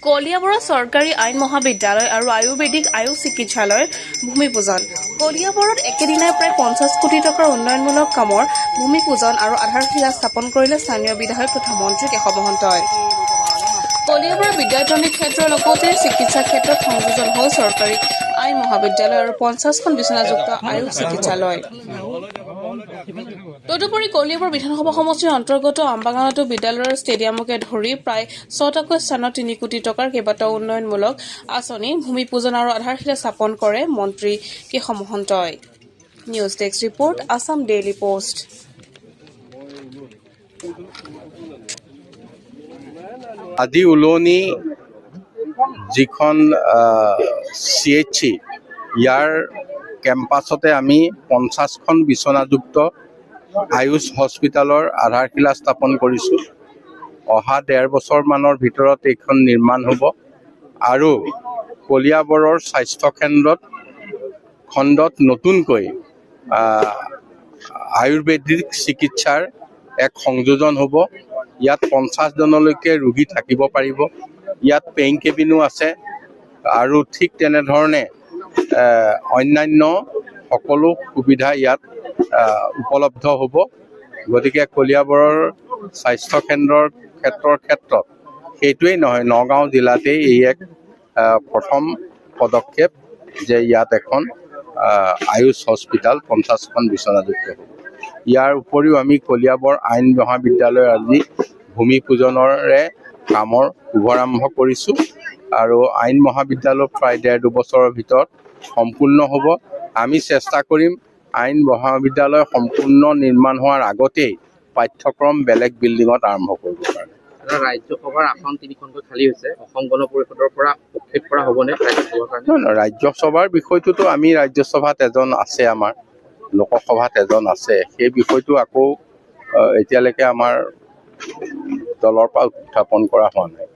কলিয়াবৰৰ চৰকাৰী আইন মহাবিদ্যালয় আৰু আয়ুৰ্বেদিক আয়ুষ চিকিৎসালয়ৰ ভূমি পূজন। কলিয়াবৰত একেদিনাই প্ৰায় 50 কোটি টকাৰ উন্নয়নমূলক কামৰ ভূমি পূজন আৰু আধাৰশিলা স্থাপন কৰিলে স্থানীয় বিধায়ক তথা মন্ত্ৰী কেশৱ মহন্তই। কলিয়াবৰৰ বিদ্যায়তনিক ক্ষেত্ৰৰ লগতে চিকিৎসা ক্ষেত্ৰত সংযোজন হ'ল চৰকাৰী আইন মহাবিদ্যালয় আৰু 50খন বিচনাযুক্ত আয়ুষ চিকিৎসালয়। তদুপৰি কলিয়াবৰ বিধানসভা সমষ্টিৰ অন্তৰ্গত আমবাগানতো বিদ্যালয়ৰ ষ্টেডিয়ামকে ধৰি প্ৰায় 6টাকৈ স্থানত 3 কোটি টকাৰ কেইবাটাও উন্নয়নমূলক আঁচনি ভূমি পূজন আৰু আধাৰশিলা স্থাপন কৰে মন্ত্ৰী কেশৱ মহন্তই। News desk report, Assam daily post. আজি উলনি যিখন CHC ইয়াৰ কেম্পাছতে আমি 50খন বিচনাযুক্ত আয়ুষ হস্পিটেলৰ আধাৰশিলা স্থাপন কৰিছোঁ। অহা 1.5 বছৰমানৰ ভিতৰত এইখন নিৰ্মাণ হ'ব আৰু কলিয়াবৰৰ স্বাস্থ্য খণ্ডত নতুনকৈ আয়ুৰ্বেদিক চিকিৎসাৰ এক সংযোজন হ'ব। ইয়াত 50 জনলৈকে ৰোগী থাকিব পাৰিব। ইয়াত পেইং কেবিনো আছে আৰু ঠিক তেনেধৰণে অন্যান্য সকলো সুবিধা ইয়াত উপলব্ধ হ'ব। গতিকে কলিয়াবৰৰ স্বাস্থ্য কেন্দ্ৰৰ ক্ষেত্ৰত সেইটোৱেই নহয়, নগাঁও জিলাতেই এই এক প্ৰথম পদক্ষেপ যে ইয়াত এখন আয়ুষ হস্পিটেল 50খন বিচনাযুক্ত হ'ব। ইয়াৰ উপৰিও আমি কলিয়াবৰ আইন মহাবিদ্যালয়ৰ আজি ভূমি পূজনৰে কামৰ শুভাৰম্ভ কৰিছোঁ আৰু আইন মহাবিদ্যালয় প্ৰায় 1.5 বছৰৰ ভিতৰত সম্পূৰ্ণ হ'ব। আমি চেষ্টা কৰিম আইন মহাবিদ্যালয় সম্পূৰ্ণ নিৰ্মাণ হোৱাৰ আগতেই পাঠ্যক্ৰম বেলেগ বিল্ডিঙত আৰম্ভ কৰিব পাৰে। ৰাজ্যসভাৰ আসন 3খনকৈ খালী হৈছে, অসম গণ পৰিষদৰ পৰা উৎক্ষেপ কৰা হ'বনে ৰাজ্যসভাৰ কাৰণে? ৰাজ্যসভাৰ বিষয়টোতো আমি ৰাজ্যসভাত এজন আছে, আমাৰ লোকসভাত এজন আছে। সেই বিষয়টো আকৌ এতিয়ালৈকে আমাৰ দলৰ পৰা উত্থাপন কৰা হোৱা নাই।